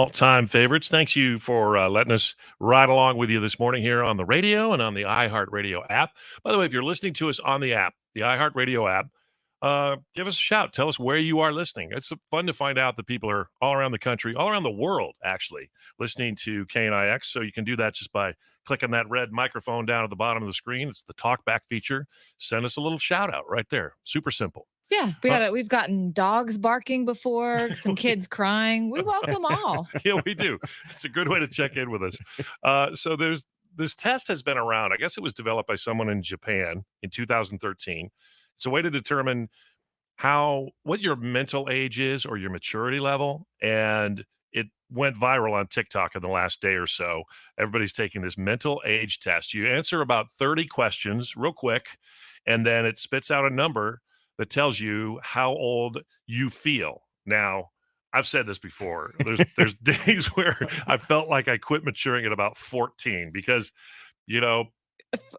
all-time favorites. Thanks you for letting us ride along with you this morning here on the radio and on the iHeartRadio app. By the way, if you're listening to us on the app, the iHeartRadio app, give us a shout. Tell us where you are listening. It's fun to find out that people are all around the country, all around the world, actually, listening to KNIX. So you can do that just by clicking that red microphone down at the bottom of the screen. It's the talkback feature. Send us a little shout out right there. Super simple. Yeah, we've gotten dogs barking before, some kids crying. We welcome all. Yeah, we do. It's a good way to check in with us. So this test has been around. I guess it was developed by someone in Japan in 2013. It's a way to determine what your mental age is or your maturity level. And it went viral on TikTok in the last day or so. Everybody's taking this mental age test. You answer about 30 questions real quick, and then it spits out a number that tells you how old you feel. Now, I've said this before. There's days where I felt like I quit maturing at about 14 because,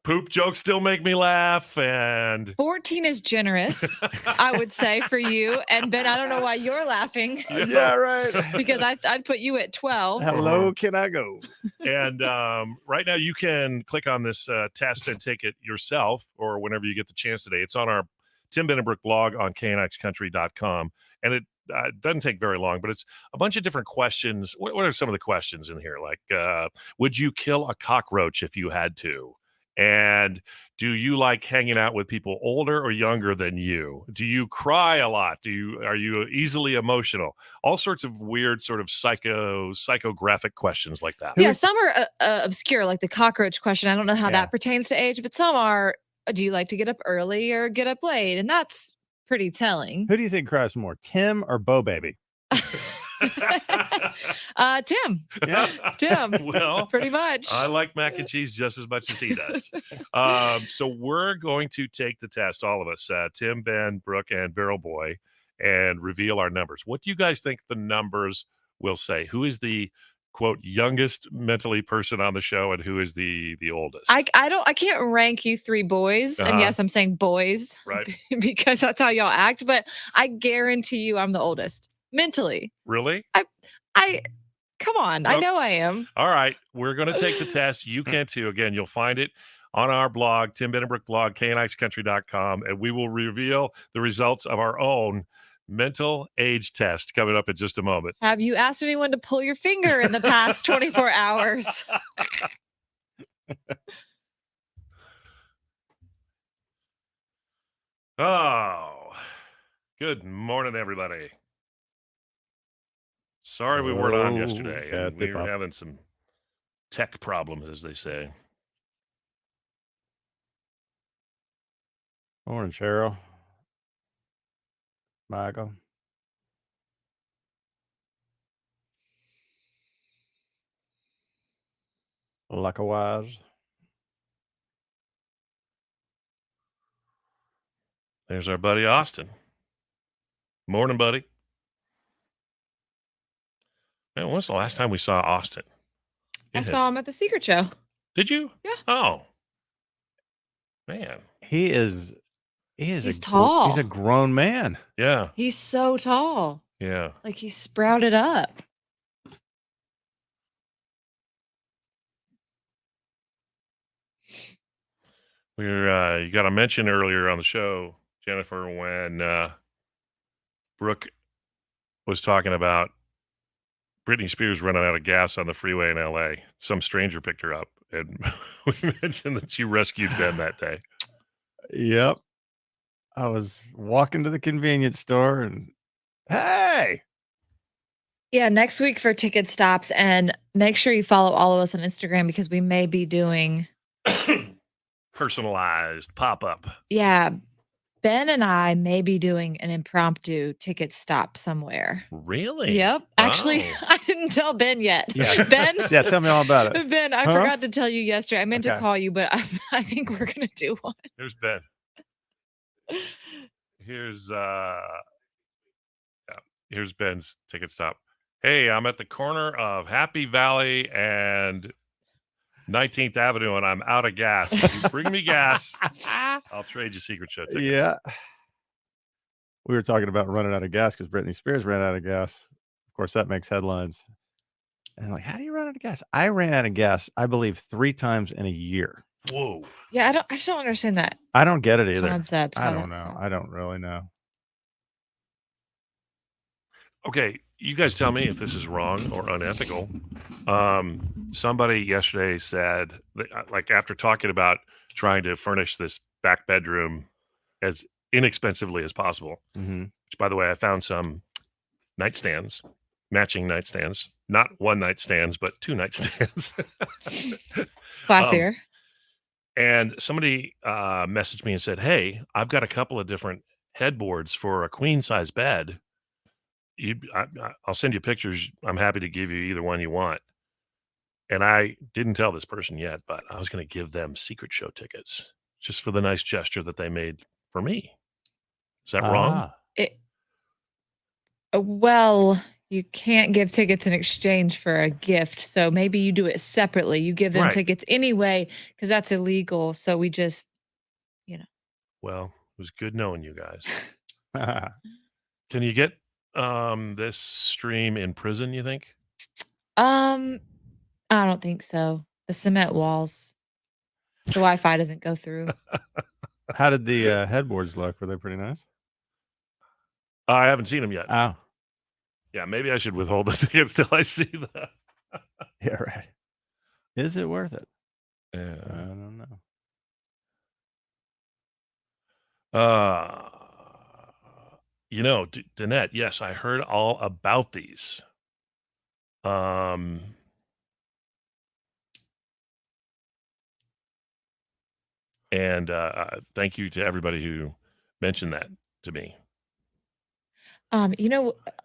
poop jokes still make me laugh, and 14 is generous, I would say, for you. And Ben, I don't know why you're laughing. Yeah, right. Because I'd put you at 12. Hello, can I go? And right now you can click on this test and take it yourself or whenever you get the chance today. It's on our Tim Benenbrook blog on knixcountry.com. And it doesn't take very long, but it's a bunch of different questions. What are some of the questions in here? Like, would you kill a cockroach if you had to? And do you like hanging out with people older or younger than you? Do you cry a lot? Are you easily emotional? All sorts of weird sort of psychographic questions like that. Yeah, some are obscure, like the cockroach question. I don't know how that pertains to age, but some are, do you like to get up early or get up late? And that's pretty telling. Who do you think cries more, Tim or Bo Baby? Tim. Yeah. Tim. Well, pretty much. I like mac and cheese just as much as he does. So we're going to take the test, all of us, Tim, Ben, Brooke, and Barrel Boy, and reveal our numbers. What do you guys think the numbers will say? Who is the quote youngest mentally person on the show, and who is the oldest? I can't rank you three boys. And yes, I'm saying boys, right? Because that's how y'all act. But I guarantee you, I'm the oldest mentally. Really? I come on. I know I am. All right, we're going to take the test. You can too. Again, you'll find it on our blog, Tim Benenbrook blog, knixcountry.com, and we will reveal the results of our own mental age test coming up in just a moment. Have you asked anyone to pull your finger in the past 24 hours? Oh, good morning, everybody. Sorry we weren't on yesterday. And we were having some tech problems, as they say. Morning, Cheryl. Michael. Likewise. There's our buddy Austin. Morning, buddy. Man, when was the last time we saw Austin? I saw him at the Secret Show. Did you? Yeah. Oh, man. He's tall. He's a grown man. Yeah. He's so tall. Yeah. Like he sprouted up. You got a mention earlier on the show, Jennifer, when Brooke was talking about Britney Spears running out of gas on the freeway in L.A. Some stranger picked her up, and we mentioned that she rescued Ben that day. Yep. I was walking to the convenience store and, hey! Yeah, next week for ticket stops, and make sure you follow all of us on Instagram because we may be doing personalized pop-up. Yeah, Ben and I may be doing an impromptu ticket stop somewhere. Really? Yep. Actually, I didn't tell Ben yet. Yeah. Ben? Yeah, tell me all about it. Ben, I forgot to tell you yesterday. I meant to Okay. call you, but I think we're going to do one. Here's Ben. Here's Ben's ticket stop. Hey, I'm at the corner of Happy Valley and 19th Avenue, and I'm out of gas. If you bring me gas, I'll trade you Secret Show tickets. Yeah. We were talking about running out of gas because Britney Spears ran out of gas. Of course, that makes headlines. And like, how do you run out of gas? I ran out of gas, I believe, 3 times in a year. Whoa. Yeah, I just don't understand that I don't get it either. concept. I don't know. I don't really know. Okay, you guys tell me if this is wrong or unethical. Somebody yesterday said, that, like, after talking about trying to furnish this back bedroom as inexpensively as possible, which, by the way, I found some nightstands, matching nightstands, not one night stands, but 2 nightstands. Classier. And somebody messaged me and said, hey, I've got a couple of different headboards for a queen size bed. I'll send you pictures. I'm happy to give you either one you want. And I didn't tell this person yet, but I was going to give them Secret Show tickets just for the nice gesture that they made for me. Is that wrong? Well, you can't give tickets in exchange for a gift. So maybe you do it separately. You give them tickets anyway, because that's illegal. So we just, Well, it was good knowing you guys. Can you get this stream in prison, you think? I don't think so. The cement walls, the Wi-Fi doesn't go through. How did the headboards look? Were they pretty nice? I haven't seen them yet. Oh. Yeah, maybe I should withhold the tickets till I see that. Yeah, right. Is it worth it? Yeah. I don't know. Danette, yes, I heard all about these. And thank you to everybody who mentioned that to me.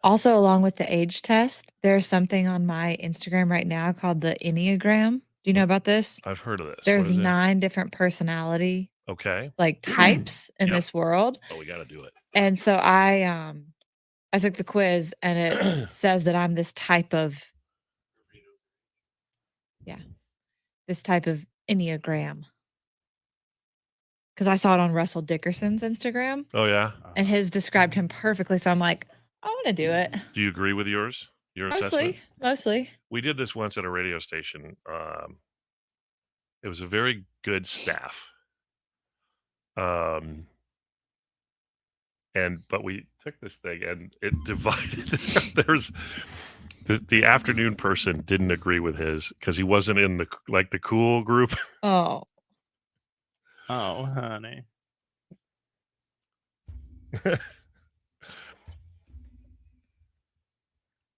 Also along with the age test, there's something on my Instagram right now called the Enneagram. Do you know about this? I've heard of this. There's 9 different personality types in this world. Oh, we got to do it. And so I took the quiz, and it says that I'm this type of Enneagram. Because I saw it on Russell Dickerson's Instagram. Oh, yeah? And his described him perfectly. So I'm like, I want to do it. Do you agree with yours? Your assessment? Mostly. We did this once at a radio station. It was a very good staff. But we took this thing and it divided. There's the afternoon person didn't agree with his because he wasn't in the cool group. Oh, honey.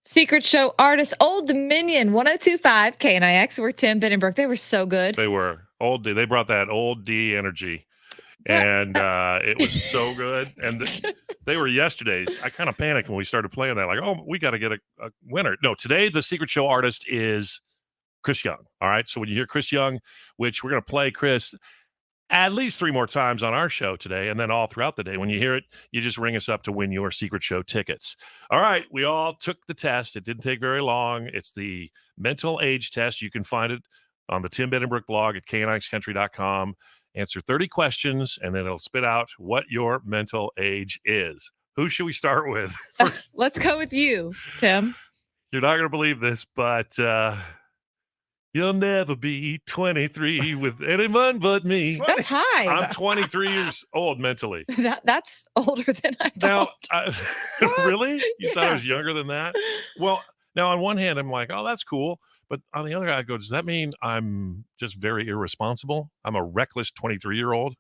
Secret Show artist, Old Dominion, 102.5 KNIX. We're Tim, Ben, and Brooke. They were so good. They were. Old D. They brought that old D energy. And it was so good. And they were yesterday's. I kind of panicked when we started playing that. Like, oh, we got to get a winner. No, today the Secret Show artist is Chris Young. All right. So when you hear Chris Young, which we're going to play Chris at least 3 more times on our show today, and then all throughout the day. When you hear it, you just ring us up to win your Secret Show tickets. All right, we all took the test. It didn't take very long. It's the mental age test. You can find it on the Tim Bendenbrook blog at knixcountry.com. Answer 30 questions, and then it'll spit out what your mental age is. Who should we start with? Let's go with you, Tim. You're not going to believe this, but you'll never be 23 with anyone but me. That's high. I'm 23 years old mentally. That's older than I thought. Now, really? You thought I was younger than that? Well, now on one hand, I'm like, oh, that's cool. But on the other hand, I go, does that mean I'm just very irresponsible? I'm a reckless 23-year-old?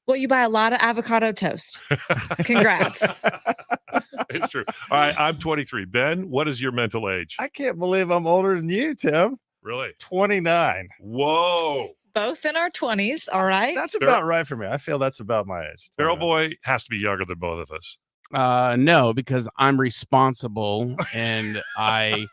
Well, you buy a lot of avocado toast. Congrats. It's true. All right, I'm 23. Ben, what is your mental age? I can't believe I'm older than you, Tim. Really? 29. Whoa. Both in our 20s. All right. That's about right for me. I feel that's about my age. Barrel Boy has to be younger than both of us. No, because I'm responsible and I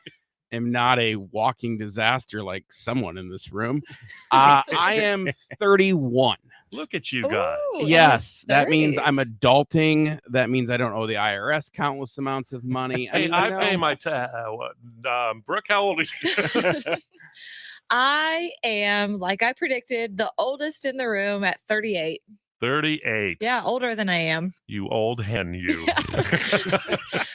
am not a walking disaster like someone in this room. I am 31. Look at you guys. Ooh, yes, that 30. means I'm adulting. That means I don't owe the IRS countless amounts of money. Hey, I pay my Brooke, how old is you? I am, like I predicted, the oldest in the room at 38. 38. Yeah, older than I am. You old hen, you.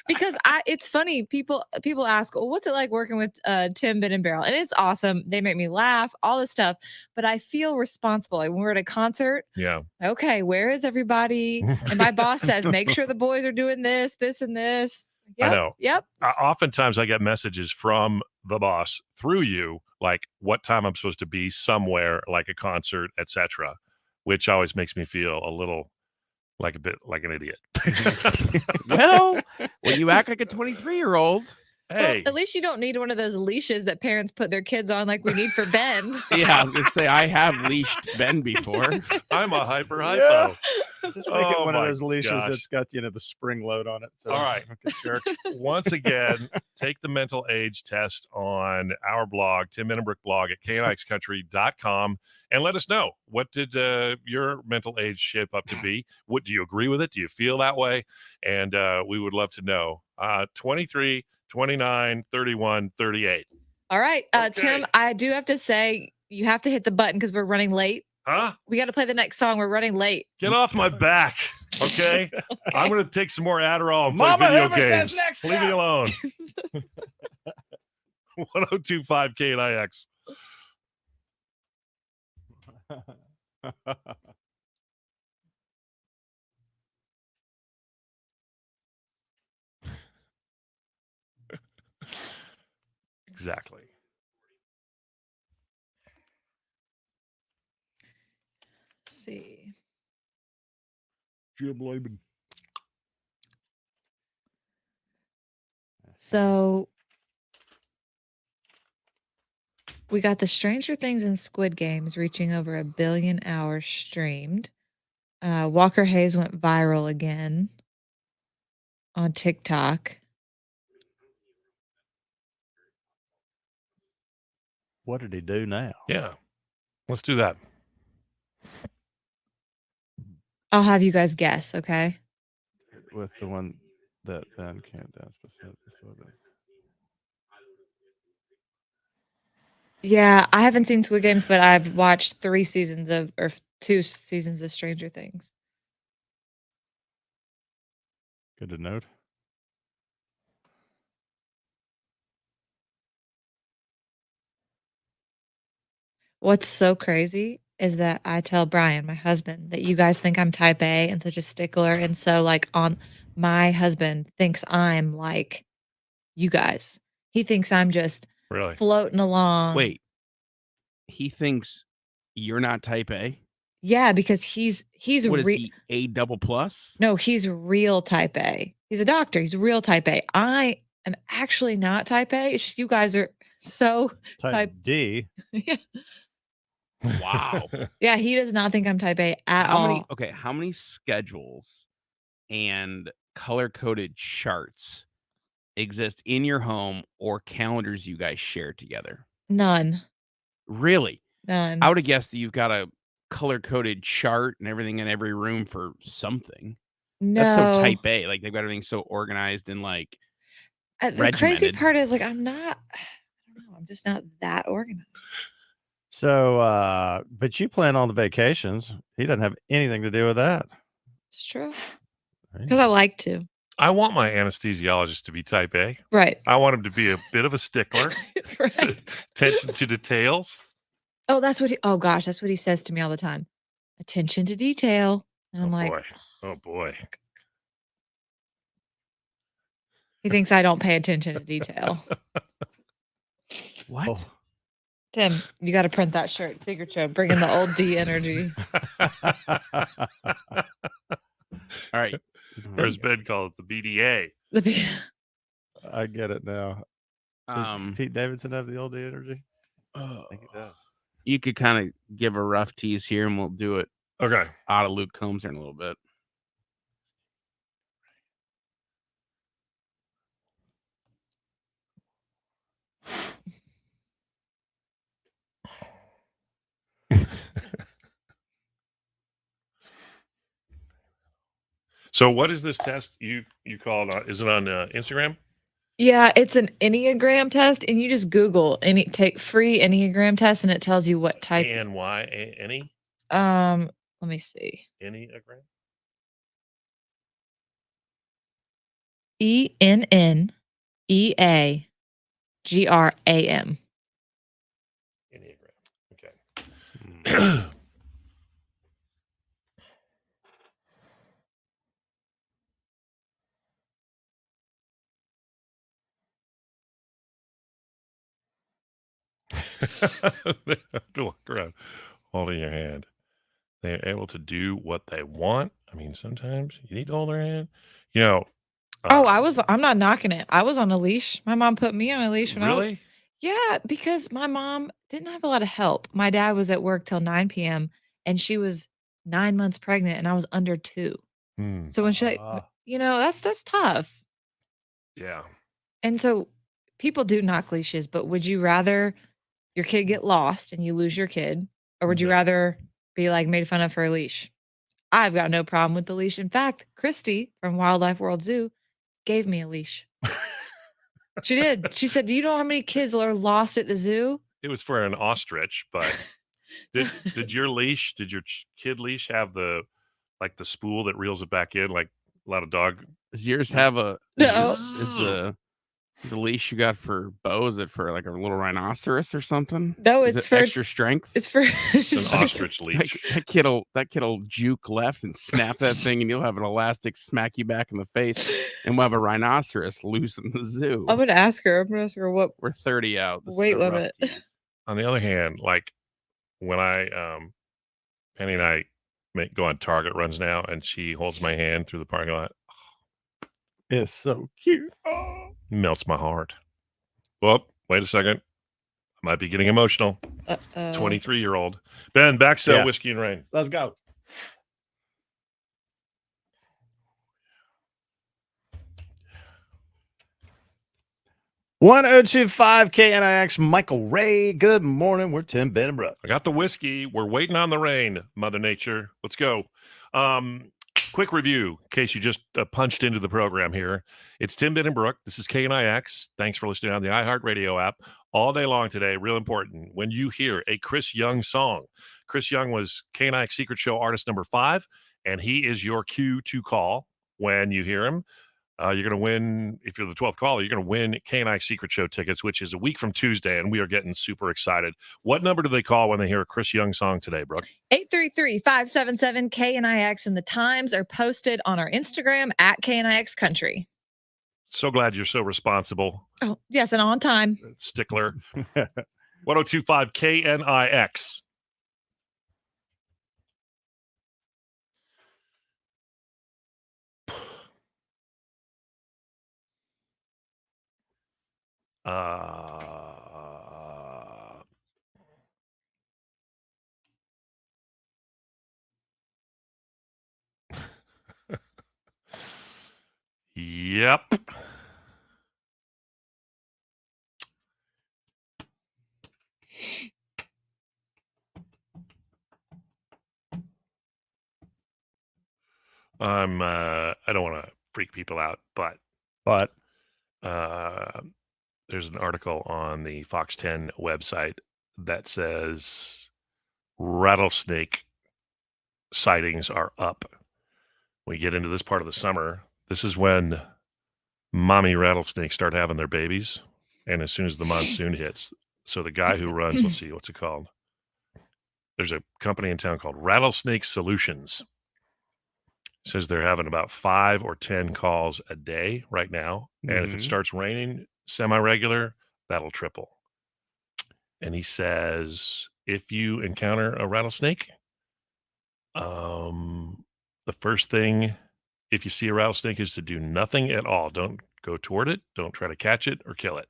Because it's funny. People ask, well, what's it like working with Tim, Ben, and Beryl? And it's awesome. They make me laugh, all this stuff. But I feel responsible. Like when we're at a concert, Yeah. okay, where is everybody? And my boss says, make sure the boys are doing this, and this. Yep, I know. Yep. Oftentimes I get messages from the boss through you, like what time I'm supposed to be somewhere, like a concert, etc., which always makes me feel a little like an idiot. Well, you act like a 23-year-old. Hey, Well, at least you don't need one of those leashes that parents put their kids on like we need for Ben. Yeah, I was going to say, I have leashed Ben before. I'm a hyper Yeah. hypo. Just make it Oh one of my those leashes gosh. that's got, the spring load on it. So All right. don't get jerked. Once again, take the mental age test on our blog, Tim Menenbrook blog at knixcountry.com, and let us know, what did your mental age shape up to be? What do you agree with it? Do you feel that way? And we would love to know. 23, 29, 31, 38. All right. Okay. Tim, I do have to say, you have to hit the button because we're running late. Huh? We got to play the next song. We're running late. Get off my back, okay? I'm going to take some more Adderall and play Mama video Hammer says games. next Leave me up. alone. 1025 KNIX. Exactly. Let's see. Jim Laban. So we got the Stranger Things and Squid Games reaching over 1 billion hours streamed. Walker Hayes went viral again on TikTok. What did he do now? Yeah. Let's do that. I'll have you guys guess, okay? With the one that Ben can't dance besides this one. Yeah, I haven't seen Squid Games, but I've watched 2 seasons of Stranger Things. Good to note. What's so crazy is that I tell Brian, my husband, that you guys think I'm type A and such a stickler. And so my husband thinks I'm like you guys. He thinks I'm just Really? floating along. Wait, he thinks you're not type A? Yeah, because he's What is he, A double plus? No, he's real type A. He's a doctor. He's real type A. I am actually not type A. It's just you guys are so Type D. Yeah. Wow. Yeah, he does not think I'm type A at all. How many schedules and color-coded charts exist in your home or calendars you guys share together? None. Really? None. I would have guessed that you've got a color-coded chart and everything in every room for something. No. That's so type A. Like they've got everything so organized and like The crazy regimented. part is like I'm just not that organized. So, but you plan on the vacations. He doesn't have anything to do with that. It's true. Because I like to. I want my anesthesiologist to be type A. Right. I want him to be a bit of a stickler. Right. Attention to details. Oh, that's what he says to me all the time. Attention to detail. And I'm like, boy. Oh boy. he thinks I don't pay attention to detail. What? Oh. Tim, you got to print that shirt. Signature. Bring in the old D energy. All right. Or as Ben called it, the BDA. I get it now. Does Pete Davidson have the old D energy? I think he does. You could kind of give a rough tease here and we'll do it Okay. out of Luke Combs here in a little bit. So what is this test you called? Is it on Instagram? Yeah, it's an Enneagram test, and you just Google take free Enneagram test, and it tells you what type. ANYANE? Let me see. Enneagram? ENNEAGRAM. Enneagram. Okay. They have to walk around holding your hand. They're able to do what they want. I mean, sometimes you need to hold their hand. You know, I'm not knocking it. I was on a leash. My mom put me on a leash when I was, really? yeah, because my mom didn't have a lot of help. My dad was at work till 9 p.m. and she was 9 months pregnant and I was under 2. Hmm. So when that's tough. Yeah. And so people do knock leashes, but would you rather your kid get lost and you lose your kid, or would you No. rather be like made fun of for a leash? I've got no problem with the leash. In fact, Christy from Wildlife World Zoo gave me a leash. She did. She said, "Do you know how many kids are lost at the zoo?" It was for an ostrich, but did your kid leash have the spool that reels it back in like a lot of dog? Does yours have a No. is the leash you got for Bo? Is it for like a little rhinoceros or something? No, Is it's it for extra strength? It's for It's an ostrich leash. That kid'll juke left and snap that thing, and you'll have an elastic smack you back in the face, and we'll have a rhinoceros loose in the zoo. I'm gonna ask her. what We're 30 out. This weight is a rough limit. tease. On the other hand, like when Penny and I go on Target runs now, and she holds my hand through the parking lot, It's so cute. Oh. melts my heart. Well, wait a second. I might be getting emotional. 23-year-old. Ben, back sell Whiskey and Rain. Let's go. (1025) KNIX, Michael Ray. Good morning. We're Tim, Ben, and Brooke. I got the whiskey. We're waiting on the rain, Mother Nature. Let's go. Quick review, in case you just punched into the program here. It's Tim, Ben, and Brooke. This is KNIX. Thanks for listening on the iHeartRadio app all day long today. Real important. When you hear a Chris Young song, Chris Young was KNIX Secret Show artist number 5, and he is your cue to call when you hear him. You're going to win, if you're the 12th caller, you're going to win KNIX Secret Show tickets, which is a week from Tuesday, and we are getting super excited. What number do they call when they hear a Chris Young song today, Brooke? 833-577-KNIX, and the times are posted on our Instagram at KNIX Country. So glad you're so responsible. Oh, yes, and on time. Stickler. 1025 KNIX. Yep. I don't want to freak people out, but there's an article on the Fox 10 website that says rattlesnake sightings are up. We get into this part of the summer. This is when mommy rattlesnakes start having their babies, and as soon as the monsoon hits. So the guy who runs, let's see, what's it called? There's a company in town called Rattlesnake Solutions. Says they're having about 5 or 10 calls a day right now. And if it starts raining semi-regular, that'll triple. And he says, if you encounter a rattlesnake, the first thing, if you see a rattlesnake, is to do nothing at all. Don't go toward it. Don't try to catch it or kill it.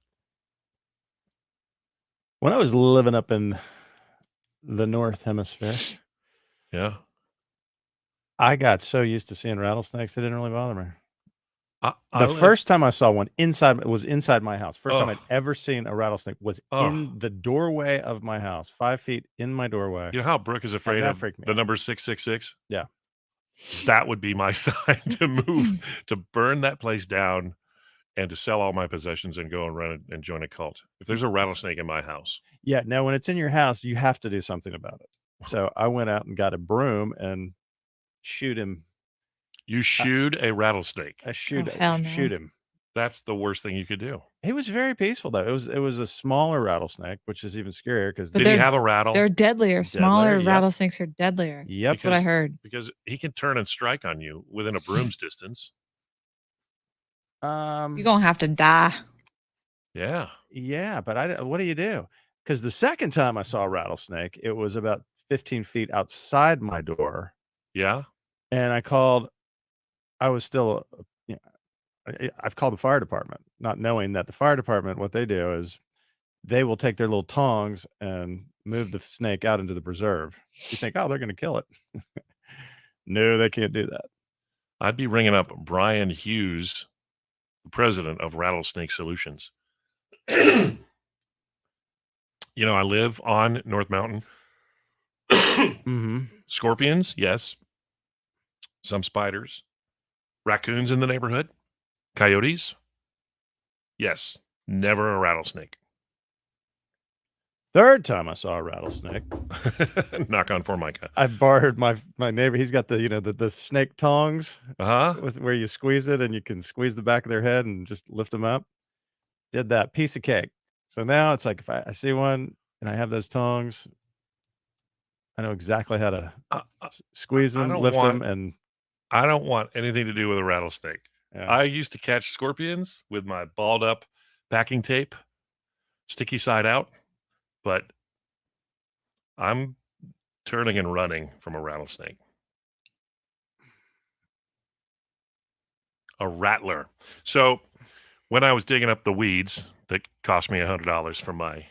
When I was living up in the North Hemisphere, Yeah. I got so used to seeing rattlesnakes, it didn't really bother me. The first time I saw one was inside my house. First time I'd ever seen a rattlesnake was in the doorway of my house, 5 feet in my doorway. You know how Brooke is afraid of the number 666? Yeah. That would be my sign to move, to burn that place down and to sell all my possessions and go and run and join a cult. If there's a rattlesnake in my house. Yeah. Now, when it's in your house, you have to do something about it. So I went out and got a broom and shoot him. You shooed a rattlesnake. I shoot hell no. shoot him. That's the worst thing you could do. He was very peaceful though. It was a smaller rattlesnake, which is even scarier because But Did he have a rattle? They're deadlier. Smaller Deadlier, yep. rattlesnakes are deadlier. Yep. That's what I heard. Because he can turn and strike on you within a broom's distance. You're gonna have to die. Yeah. Yeah, but what do you do? Because the second time I saw a rattlesnake, it was about 15 feet outside my door, Yeah. and I was still, I've called the fire department, not knowing that the fire department, what they do is they will take their little tongs and move the snake out into the preserve. You think, oh, they're going to kill it. No, they can't do that. I'd be ringing up Brian Hughes, the president of Rattlesnake Solutions. You know, I live on North Mountain. Mm-hmm. Scorpions, yes. Some spiders. Raccoons in the neighborhood. Coyotes, yes. Never a rattlesnake. Third time I saw a rattlesnake. Knock on Formica. I borrowed my neighbor. He's got the snake tongs Uh-huh. where you squeeze it and you can squeeze the back of their head and just lift them up. Did that piece of cake. So now it's like if I see one and I have those tongs, I know exactly how to squeeze them, lift them, and I don't want anything to do with a rattlesnake. yeah. I used to catch scorpions with my balled up packing tape, sticky side out, but I'm turning and running from a rattlesnake. A rattler. So when I was digging up the weeds that cost me $100 from my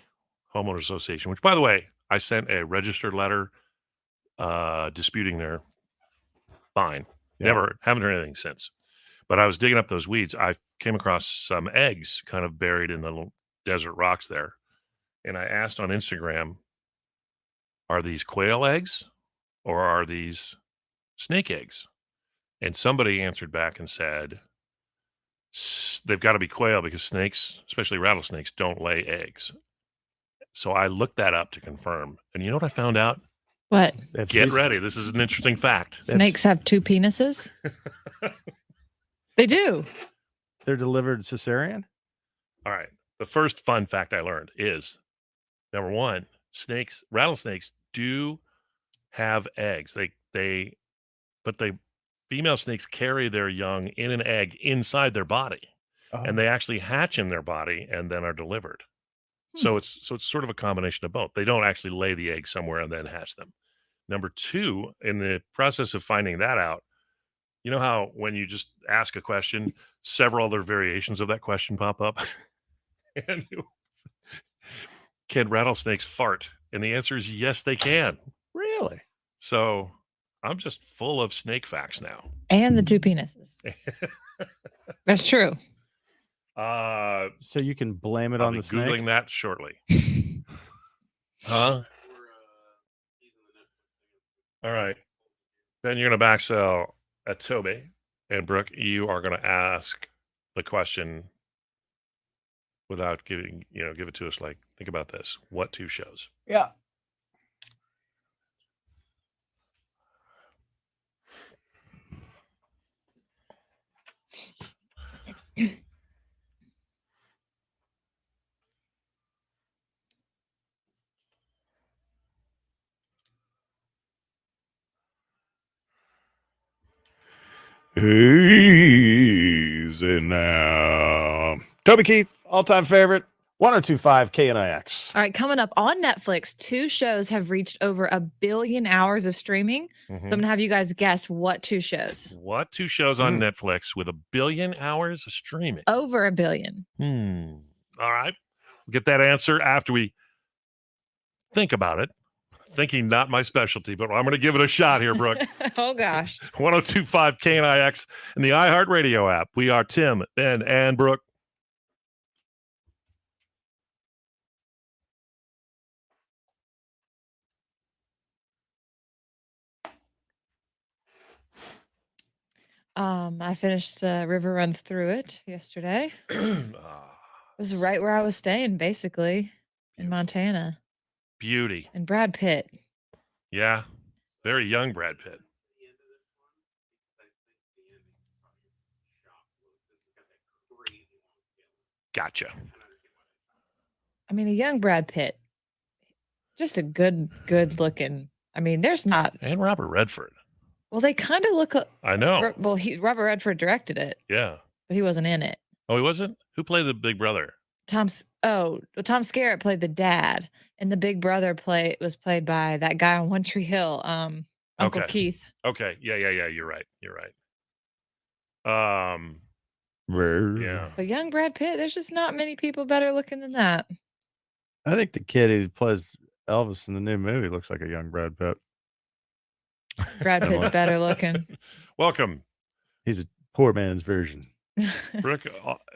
homeowner association, which, by the way, I sent a registered letter disputing their fine. Yeah. Haven't heard anything since. But I was digging up those weeds. I came across some eggs kind of buried in the little desert rocks there. And I asked on Instagram, are these quail eggs or are these snake eggs? And somebody answered back and said, they've got to be quail because snakes, especially rattlesnakes, don't lay eggs. So I looked that up to confirm. And you know what I found out? What? Get ready. This is an interesting fact. Snakes have 2 penises? They do. They're delivered cesarean? All right. The first fun fact I learned is, number one, rattlesnakes do have eggs. But female snakes carry their young in an egg inside their body, and they actually hatch in their body and then are delivered. So it's sort of a combination of both. They don't actually lay the egg somewhere and then hatch them. Number two, in the process of finding that out, you know how when you just ask a question, several other variations of that question pop up? And can rattlesnakes fart? And the answer is yes, they can. Really? So I'm just full of snake facts now. And the 2 penises. That's true. So you can blame it I'll on be the snake? Googling that shortly. Huh? All right. Ben, you're going to back sell at Toby. And Brooke, you are going to ask the question without give it to us. Like, think about this. What 2 shows? Yeah. Easy now. Toby Keith, all-time favorite, 1025 KNIX. All right, coming up on Netflix, 2 shows have reached over 1 billion hours of streaming. So I'm going to have you guys guess what 2 shows. What 2 shows on Netflix with 1 billion hours of streaming? Over 1 billion. All right. We'll get that answer after we think about it. Thinking not my specialty, but I'm going to give it a shot here, Brooke. Oh, gosh. 1025 KNIX and the iHeartRadio app. We are Tim, Ben, and Brooke. I finished River Runs Through It yesterday. It was right where I was staying, basically, in Montana. Beauty. And Brad Pitt. Yeah. Very young Brad Pitt. Gotcha. I mean, a young Brad Pitt, just a good looking. I mean, there's not. And Robert Redford. Well, they kind of look. I know. Well, Robert Redford directed it, Yeah. but he wasn't in it. Oh, he wasn't? Who played the big brother? Tom Skerritt played the dad, and the big brother was played by that guy on One Tree Hill, Uncle Okay. Keith. Okay. Yeah. You're right. Yeah. But young Brad Pitt, there's just not many people better looking than that. I think the kid who plays Elvis in the new movie looks like a young Brad Pitt. Brad Pitt's better looking. Welcome. He's a poor man's version. Rick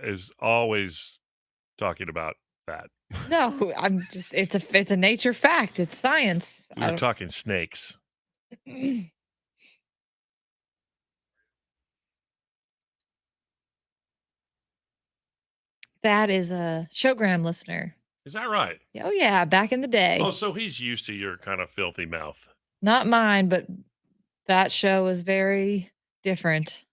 is always talking about that. No, I'm just. It's a nature fact. It's science. We were talking snakes. That is a Showgram listener. Is that right? Oh yeah, back in the day. Oh, so he's used to your kind of filthy mouth. Not mine, but that show was very different.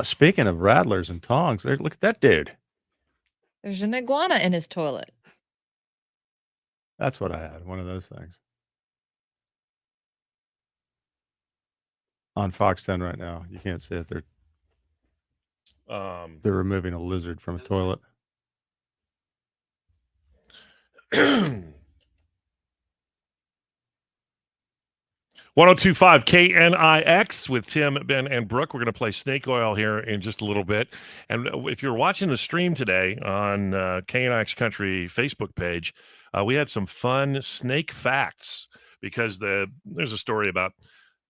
Speaking of rattlers and tongs, look at that dude. There's an iguana in his toilet. That's what I had. One of those things. On Fox 10 right now. You can't see it. They're removing a lizard from a toilet. 1025 KNIX with Tim, Ben, and Brooke. We're going to play Snake Oil here in just a little bit. And if you're watching the stream today on KNIX Country Facebook page, we had some fun snake facts because there's a story about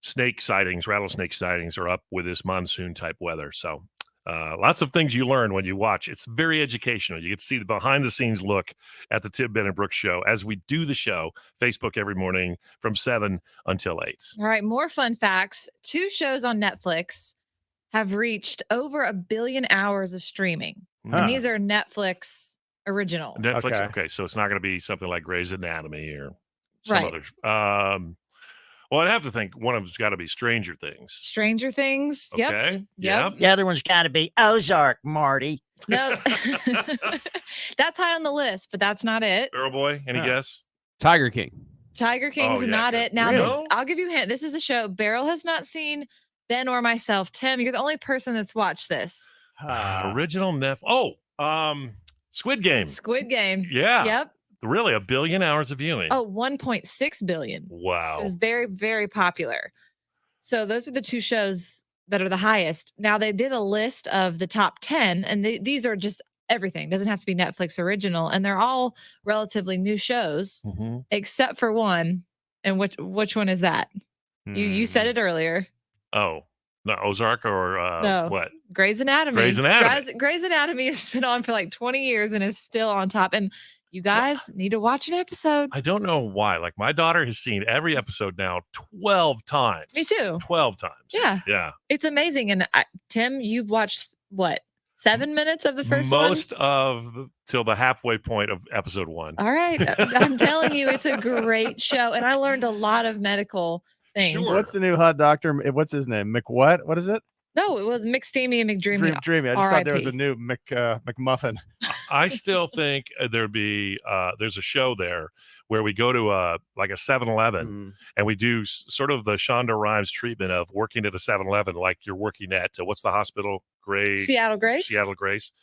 snake sightings, rattlesnake sightings are up with this monsoon type weather. So lots of things you learn when you watch. It's very educational. You get to see the behind the scenes look at the Tim, Ben, and Brooke show as we do the show, Facebook every morning from 7 until 8. All right, more fun facts. 2 shows on Netflix have reached over 1 billion hours of streaming. And these are Netflix original. Netflix. Okay, so it's not going to be something like Grey's Anatomy or some Right. other. Well, I'd have to think one of them's got to be Stranger Things. Stranger Things. Yep. Okay. Yep. The other one's got to be Ozark, Marty. No, that's high on the list, but that's not it. Barrel Boy, any guess? Tiger King. Tiger King's yeah, not good. it. Now, Really? I'll give you a hint. This is the show Beryl has not seen, Ben or myself. Tim, you're the only person that's watched this. Original Squid Game. Squid Game. Yeah. Yep. Really, 1 billion hours of viewing. Oh, 1.6 billion. Wow. It was very, very popular. So those are the 2 shows that are the highest. Now, they did a list of the top 10, and these are just everything. Doesn't have to be Netflix original, and they're all relatively new shows, except for one. And which one is that? You said it earlier. Oh, not Ozark or No. what? Grey's Anatomy. Grey's Anatomy. Grey's Anatomy has been on for like 20 years and is still on top. And you guys need to watch an episode. I don't know why. Like my daughter has seen every episode now 12 times. Me too. 12 times. Yeah. Yeah. It's amazing. And Tim, you've watched what? 7 minutes of the first one? Most of till the halfway point of episode 1. All right. I'm telling you, it's a great show. And I learned a lot of medical things. Sure. What's the new hot doctor? What's his name? What? What is it? No, it was McSteamy and McDreamy. Dreamy. I just thought there was a RIP. new McMuffin. I still think there'd be there's a show there where we go to like a 7-Eleven and we do sort of the Shonda Rhimes treatment of working at a 7-Eleven like you're working at what's the hospital? Seattle Grace. Seattle Grace.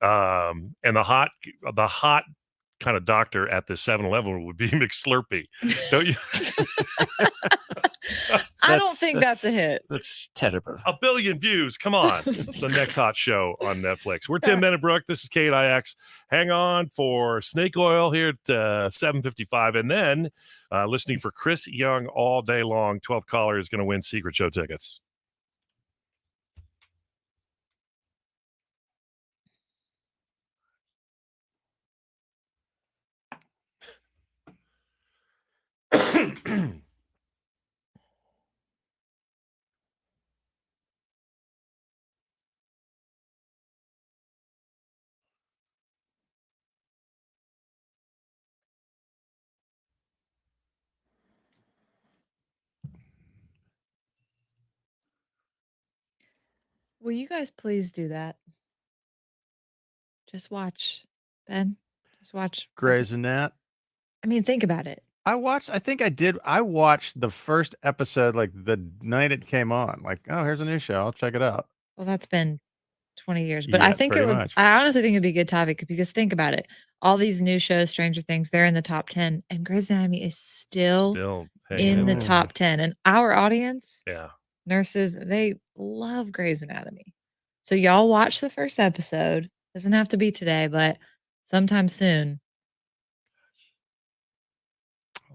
And the hot kind of doctor at the 7-Eleven would be McSlurpee. Don't you? I don't think that's a hit. That's terrible. 1 billion views. Come on. The next hot show on Netflix. We're Tim, Ben, and Brooke. This is KNIX. Hang on for Snake Oil here at 7:55. And then listening for Chris Young all day long. 12th caller is going to win Secret Show tickets. Will you guys please do that? Just watch, Ben. Just watch. Grey's Anatomy. I mean, think about it. I think I did. I watched the first episode like the night it came on. Like, oh, here's a new show. I'll check it out. Well, that's been 20 years, but I Yeah, think it pretty would. much. I honestly think it'd be a good topic because think about it. All these new shows, Stranger Things, they're in the top 10, and Grey's Anatomy is still hanging in the there. top 10. And our audience, Yeah. nurses, they love Grey's Anatomy. So y'all watch the first episode. Doesn't have to be today, but sometime soon.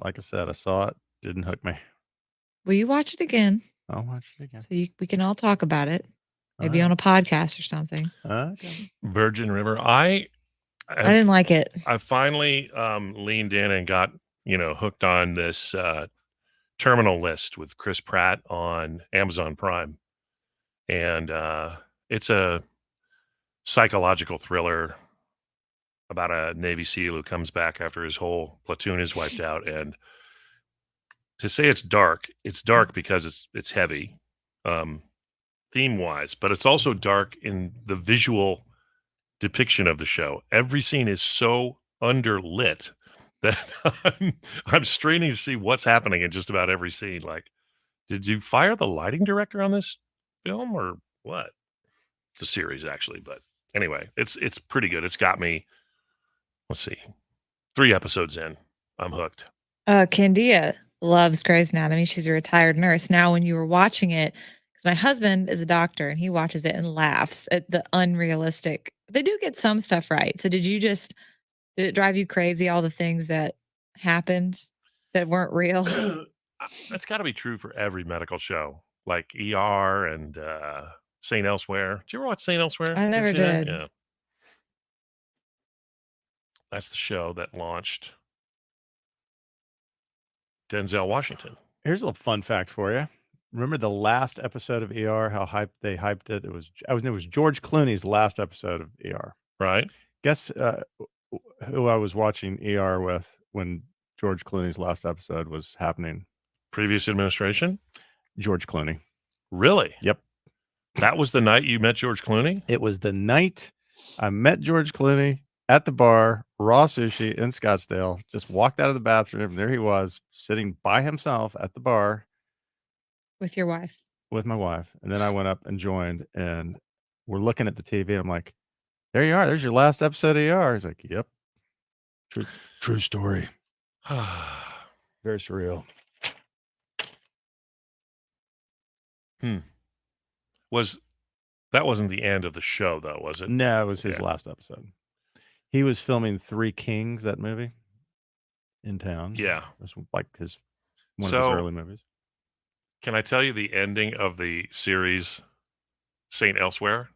Like I said, I saw it. Didn't hook me. Will you watch it again I'll watch it again. so we can all talk about it? Maybe All on a podcast or something. Okay. Virgin River. I didn't like it. I finally leaned in and got, hooked on this Terminal List with Chris Pratt on Amazon Prime. And it's a psychological thriller about a Navy SEAL who comes back after his whole platoon is wiped out. And to say it's dark because it's heavy theme-wise, but it's also dark in the visual depiction of the show. Every scene is so underlit that I'm straining to see what's happening in just about every scene. Like, did you fire the lighting director on this film or what? The series, actually. But anyway, it's pretty good. It's got me, let's see, 3 episodes in. I'm hooked. Candia loves Grey's Anatomy. She's a retired nurse. Now, when you were watching it, because my husband is a doctor and he watches it and laughs at the unrealistic. They do get some stuff right. So did it drive you crazy, all the things that happened that weren't real? That's got to be true for every medical show, like ER and St. Elsewhere. Did you ever watch St. Elsewhere? I never you see that? did. Yeah. That's the show that launched Denzel Washington. Here's a little fun fact for you. Remember the last episode of ER? How they hyped it. It was George Clooney's last episode of ER. Right. Guess who I was watching ER with when George Clooney's last episode was happening? Previous administration? George Clooney. Really? Yep. That was the night you met George Clooney? It was the night I met George Clooney at the bar, raw sushi in Scottsdale. Just walked out of the bathroom. And there he was sitting by himself at the bar. With your wife. With my wife. And then I went up and joined, and we're looking at the TV. And I'm like, there you are. There's your last episode of ER. He's like, yep. True story. Very surreal. That wasn't the end of the show, though, was it? No, it was his last episode. He was filming Three Kings, that movie, in town. Yeah. It was like one of his early movies. Can I tell you the ending of the series St. Elsewhere?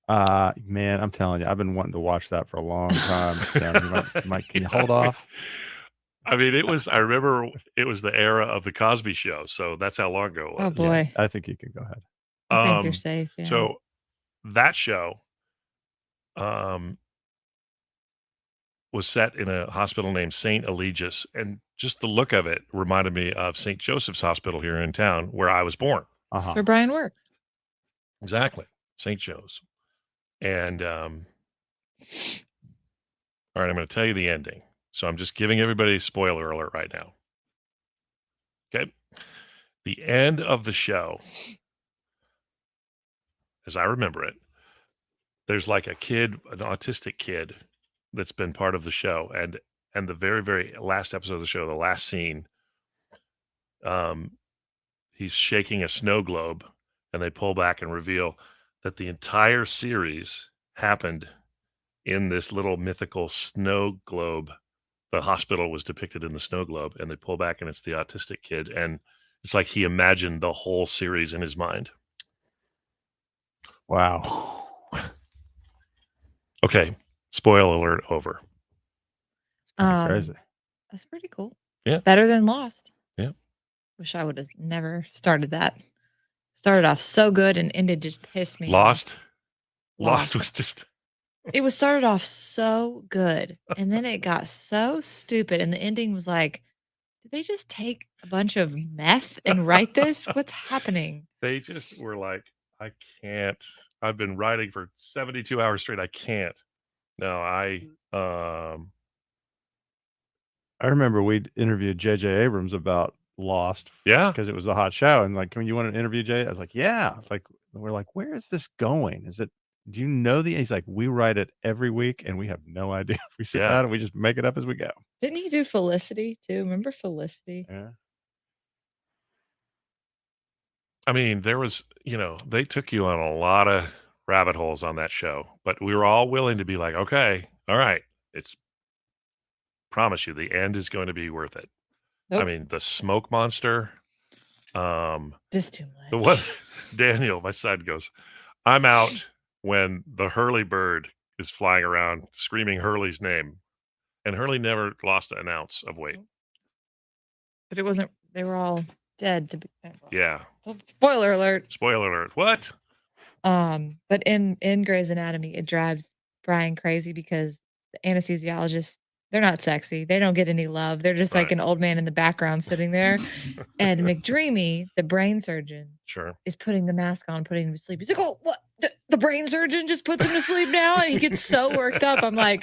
Man, I'm telling you, I've been wanting to watch that for a long time. Can you hold off? I mean, I remember it was the era of the Cosby Show, so that's how long ago it was. Oh boy. I think you can go ahead. I think you're safe. Yeah. So that show was set in a hospital named St. Eligius, and just the look of it reminded me of St. Joseph's Hospital here in town where I was born. That's where Brian works. Exactly. St. Joe's. And all right, I'm going to tell you the ending. So I'm just giving everybody a spoiler alert right now. Okay. The end of the show, as I remember it, there's like an autistic kid that's been part of the show. And the very, very last episode of the show, the last scene, he's shaking a snow globe, and they pull back and reveal that the entire series happened in this little mythical snow globe. The hospital was depicted in the snow globe, and they pull back and it's the autistic kid. And it's like he imagined the whole series in his mind. Wow. Okay. Spoiler alert over. Crazy. That's pretty cool. Yeah. Better than Lost. Yeah. Wish I would have never started that. Started off so good and ended just pissed me off. Lost was just... It was started off so good, and then it got so stupid, and the ending was like, did they just take a bunch of meth and write this? What's happening? They just were like, I can't. I've been writing for 72 hours straight. I can't. No, I remember we interviewed J.J. Abrams about Lost yeah. because it was a hot show, and like, you want to interview Jay? I was like, yeah. It's like, we're like, where is this going? Is it? Do you know the? He's like, we write it every week, and we have no idea. We sit down and we just make it up as we go. Didn't he do Felicity too? Remember Felicity? Yeah. I mean, there was, they took you on a lot of rabbit holes on that show, but we were all willing to be like, okay, all right, promise you, the end is going to be worth it. Nope. I mean, the smoke monster. Just too much. The one, Daniel, my son goes, I'm out when the Hurley bird is flying around screaming Hurley's name, and Hurley never lost an ounce of weight. But it wasn't. They were all dead. To be, Yeah. Spoiler alert. Spoiler alert. What? But in Grey's Anatomy, it drives Brian crazy because the anesthesiologists, they're not sexy. They don't get any love. They're just like Right. an old man in the background sitting there. And McDreamy, the brain surgeon, Sure. is putting the mask on, putting him to sleep. He's like, oh, what? The brain surgeon just puts him to sleep now? And he gets so worked up. I'm like,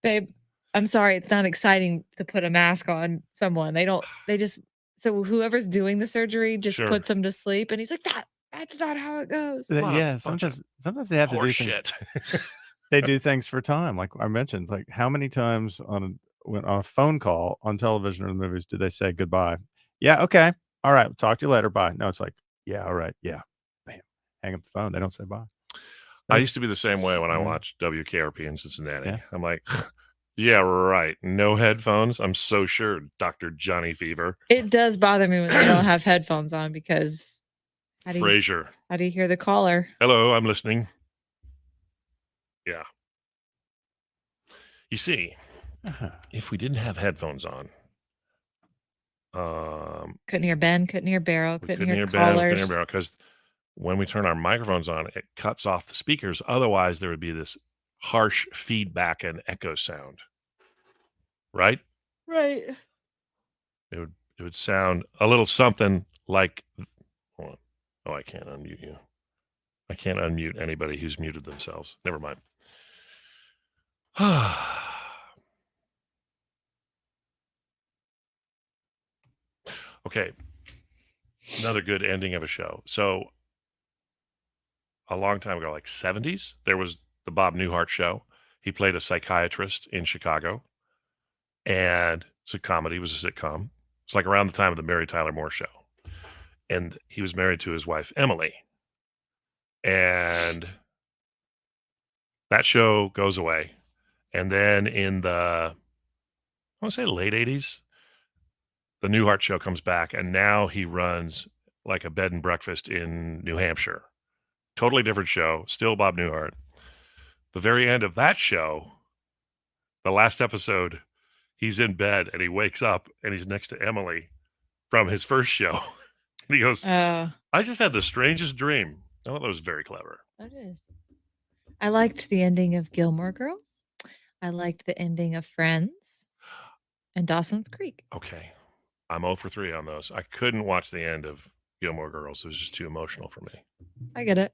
babe, I'm sorry. It's not exciting to put a mask on someone. So whoever's doing the surgery just Sure. puts him to sleep. And he's like, that's not how it goes. What a Yeah. bunch of Sometimes they have to do horse things. shit. They do things for time, like I mentioned. Like, how many times on a phone call on television or the movies do they say goodbye? Yeah, okay, all right, talk to you later, bye. No, it's like, yeah, all right, yeah, bam, hang up the phone. They don't say bye. I used to be the same way when I Yeah. watched WKRP in Cincinnati. Yeah. I'm like, yeah, right. No headphones. I'm so sure, Dr. Johnny Fever. It does bother me when they don't have headphones on because how do Frasier. you hear the caller? Hello, I'm listening. Yeah. You see, if we didn't have headphones on, Couldn't hear Ben, couldn't hear Barrow, we couldn't hear Ben, couldn't hear callers. Barrow, because when we turn our microphones on, it cuts off the speakers. Otherwise, there would be this harsh feedback and echo sound. Right? Right. It would sound a little something like. Hold on. Oh, I can't unmute you. I can't unmute anybody who's muted themselves. Never mind. Okay. Another good ending of a show. So a long time ago, like 70s, there was the Bob Newhart show. He played a psychiatrist in Chicago. And it's a comedy. It was a sitcom. It's like around the time of the Mary Tyler Moore show. And he was married to his wife, Emily. And that show goes away. And then in the, I want to say late 80s, the Newhart show comes back. And now he runs like a bed and breakfast in New Hampshire. Totally different show. Still Bob Newhart. The very end of that show, the last episode, he's in bed and he wakes up and he's next to Emily from his first show. And he goes, Oh, I just had the strangest dream. I thought that was very clever. that is. I liked the ending of Gilmore Girls. I liked the ending of Friends and Dawson's Creek. Okay. I'm 0 for 3 on those. I couldn't watch the end of Gilmore Girls. It was just too emotional for me. I get it.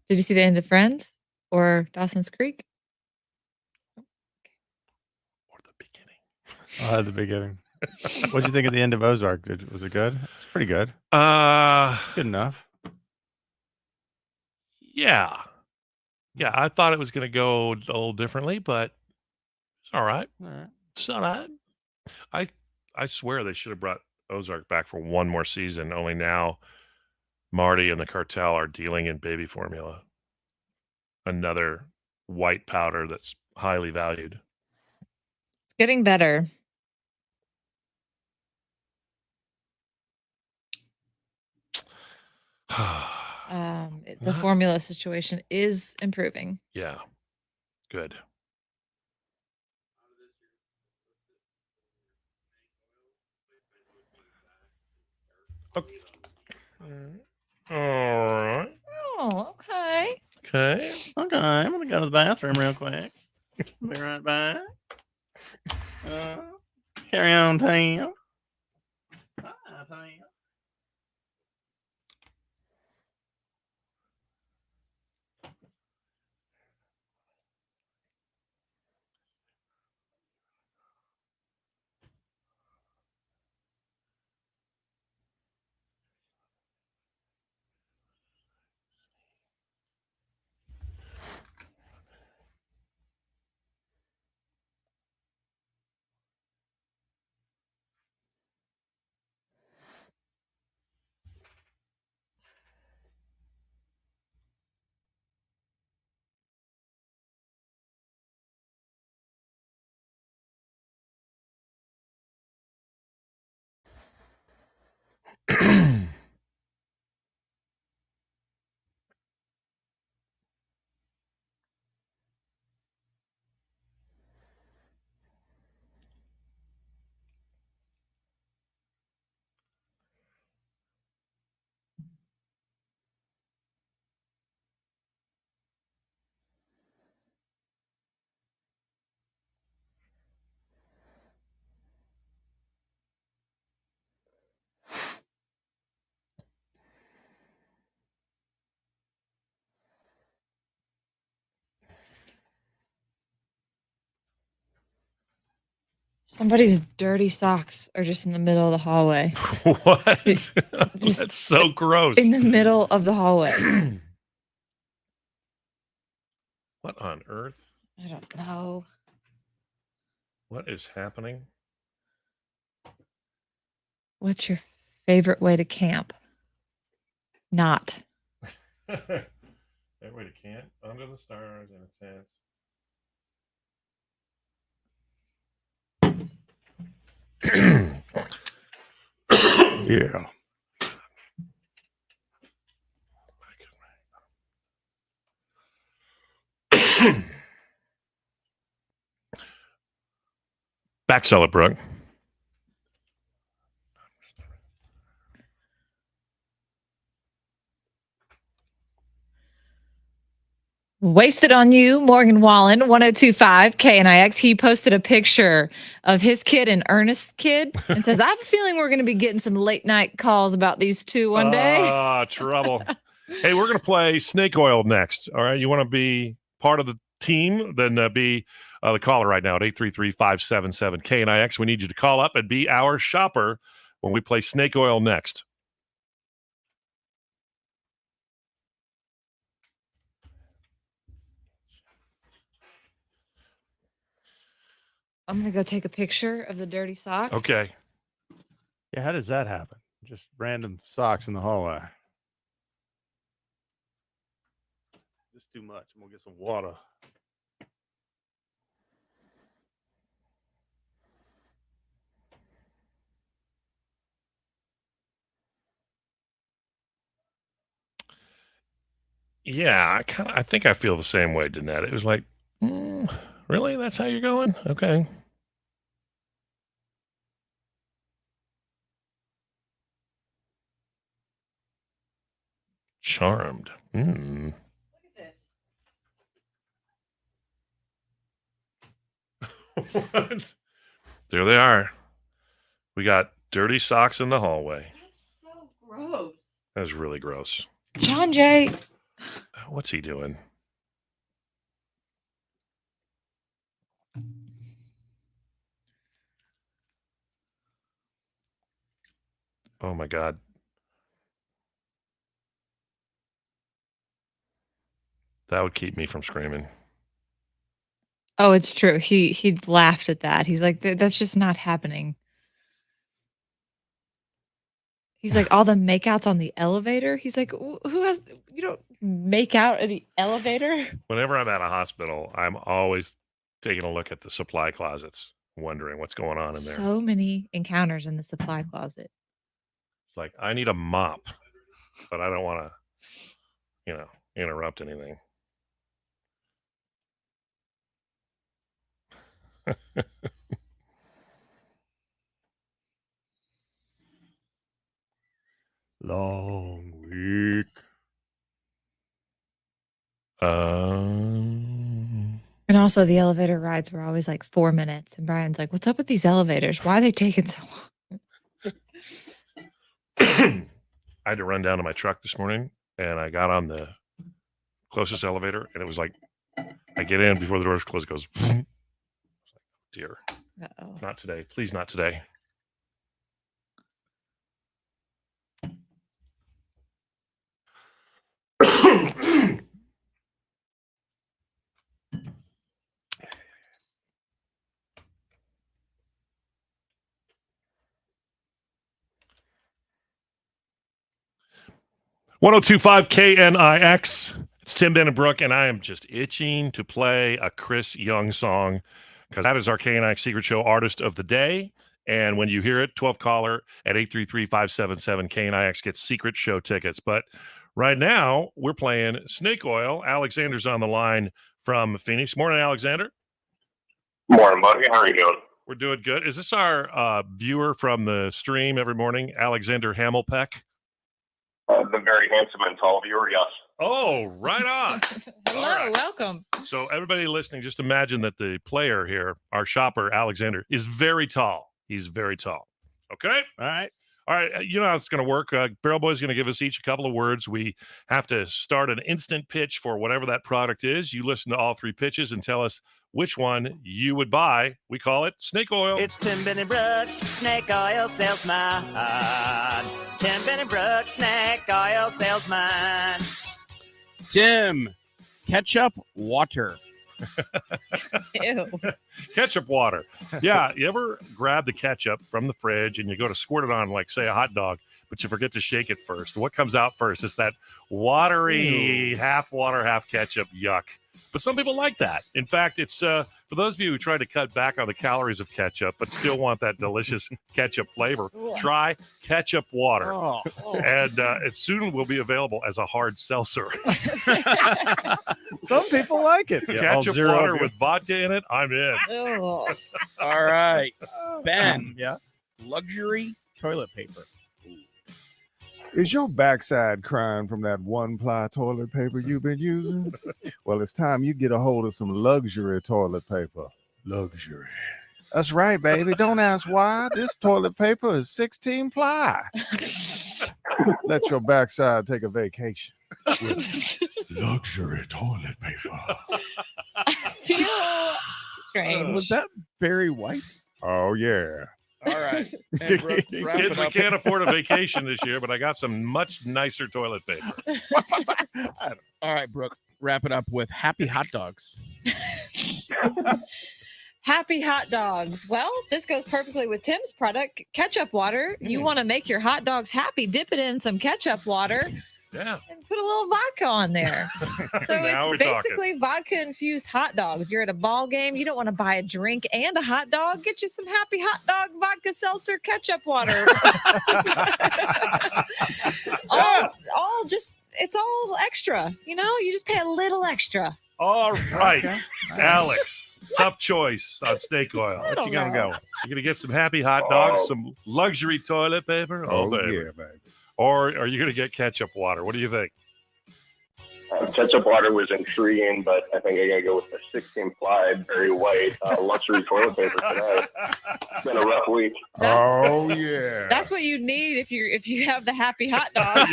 Did you see the end of Friends or Dawson's Creek? Or the beginning. At the beginning. What'd you think of the end of Ozark? Was it good? It's pretty good. Good enough. Yeah. Yeah, I thought it was going to go a little differently, but it's all right. All right. It's all right. I swear they should have brought Ozark back for one more season. Only now Marty and the cartel are dealing in baby formula. Another white powder that's highly valued. It's getting better. The formula situation is improving. Yeah. Good. Okay. All right. Oh, okay. Okay. Okay, I'm gonna go to the bathroom real quick. Be right back. Carry on, Tam. Hi, Tam. Somebody's dirty socks are just in the middle of the hallway. What? Just That's so gross. in the middle of the hallway. What on earth? I don't know. What is happening? What's your favorite way to camp? Not. Everybody can't. Under the stars in a tent. Yeah. Back sell it, Brooke. Wasted on You, Morgan Wallen, 1025 KNIX. He posted a picture of his kid and Ernest's kid and says, I have a feeling we're going to be getting some late night calls about these two one day. Ah, trouble. Hey, we're going to play Snake Oil next. All right. You want to be part of the team? Then be the caller right now at 833-577 KNIX. We need you to call up and be our shopper when we play Snake Oil next. I'm going to go take a picture of the dirty socks. Okay. Yeah, how does that happen? Just random socks in the hallway. Just too much. I'm gonna get some water. Yeah, I think I feel the same way, Danette. It was like, really? That's how you're going? Okay. Charmed. Look at this. What? There they are. We got dirty socks in the hallway. That's so gross. That was really gross. John Jay. What's he doing? Oh my God. That would keep me from screaming. Oh, it's true. He laughed at that. He's like, that's just not happening. He's like, all the makeouts on the elevator. He's like, who has, you don't make out at the elevator? Whenever I'm at a hospital, I'm always taking a look at the supply closets, wondering what's going on in there. So many encounters in the supply closet. It's like, I need a mop, but I don't want to, interrupt anything. Long week. And also the elevator rides were always like 4 minutes. And Brian's like, what's up with these elevators? Why are they taking so long? I had to run down to my truck this morning, and I got on the closest elevator, and it was like, I get in before the doors close, it goes, dear, Uh-oh. not today. Please, not today. .1025 KNIX. It's Tim, Ben, and Brooke, and I am just itching to play a Chris Young song because that is our KNIX Secret Show Artist of the Day. And when you hear it, 12 caller at 833-577 KNIX gets Secret Show tickets. But right now, we're playing Snake Oil. Alexander's on the line from Phoenix. Morning, Alexander. Morning, buddy. How are you doing? We're doing good. Is this our viewer from the stream every morning, Alexander Hamilpeck? The very handsome and tall viewer, yes. Oh, right on. Hello, All right. welcome. So everybody listening, just imagine that the player here, our shopper, Alexander, is very tall. He's very tall. Okay? All right. All right. You know how it's going to work. Barrel Boy's going to give us each a couple of words. We have to start an instant pitch for whatever that product is. You listen to all three pitches and tell us which one you would buy. We call it Snake Oil. It's Tim Brooks, Snake Oil Salesman. Tim Brooks, Snake Oil Salesman. Tim, ketchup water. Ew. Ketchup water. Yeah. You ever grab the ketchup from the fridge and you go to squirt it on, like, say, a hot dog, but you forget to shake it first? What comes out first? It's that watery, half water, half ketchup. Yuck. But some people like that. In fact, it's for those of you who try to cut back on the calories of ketchup but still want that delicious ketchup flavor, try ketchup water. Oh, And it soon will be available as a hard seltzer. Some people like it. Yeah, all Ketchup zero water beer. with vodka in it, I'm in. Ew. all right. Ben, Yeah. luxury toilet paper. Is your backside crying from that one-ply toilet paper you've been using? Well, it's time you get a hold of some luxury toilet paper. Luxury. That's right, baby. Don't ask why. This toilet paper is 16-ply. Let your backside take a vacation with luxury toilet paper. I feel strange. Was that Barry White? Oh, yeah. All right. And Brooke, wrap Kids, it we up. can't afford a vacation this year, but I got some much nicer toilet paper. All right, Brooke, wrap it up with happy hot dogs. Happy hot dogs. Well, this goes perfectly with Tim's product, ketchup water. You want to make your hot dogs happy, dip it in some ketchup water Yeah. and put a little vodka on there. So Now we're it's talking. basically vodka infused hot dogs. You're at a ball game. You don't want to buy a drink and a hot dog. Get you some happy hot dog vodka seltzer ketchup water. all just, it's all extra. You know, you just pay a little extra. All right. Okay. Alex, tough choice on Snake Oil. I What don't you gonna know. go? You gonna get some happy hot dogs, some luxury toilet paper? Oh, baby. yeah, baby. Or are you gonna get ketchup water? What do you think? Ketchup water was intriguing, but I think I gotta go with the 16-ply, very white luxury toilet paper today. It's been a rough week. Oh, yeah. That's what you need if you have the happy hot dogs.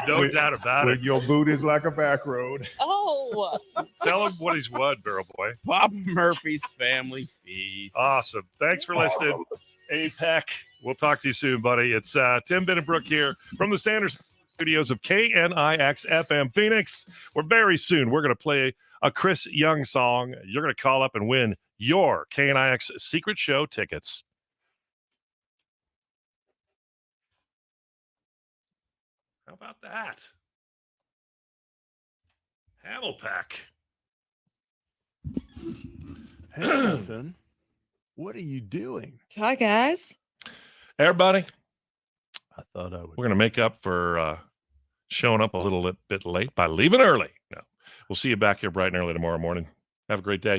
No doubt about it. When your boot is like a back road. Oh, Tell him what he's won, Barrel Boy. Bob Murphy's Family Feast. Awesome. Thanks for listening. Awesome. APEC. We'll talk to you soon, buddy. It's Tim Binnenbrook here from the Sanders studios of KNIX FM Phoenix, where very soon we're going to play a Chris Young song. You're going to call up and win your KNIX Secret Show tickets. How about that? Hamilpack. Hamilton, what are you doing? hi guys. Everybody, I thought I would. we're going to make up for showing up a little bit late by leaving early. No, we'll see you back here bright and early tomorrow morning. Have a great day.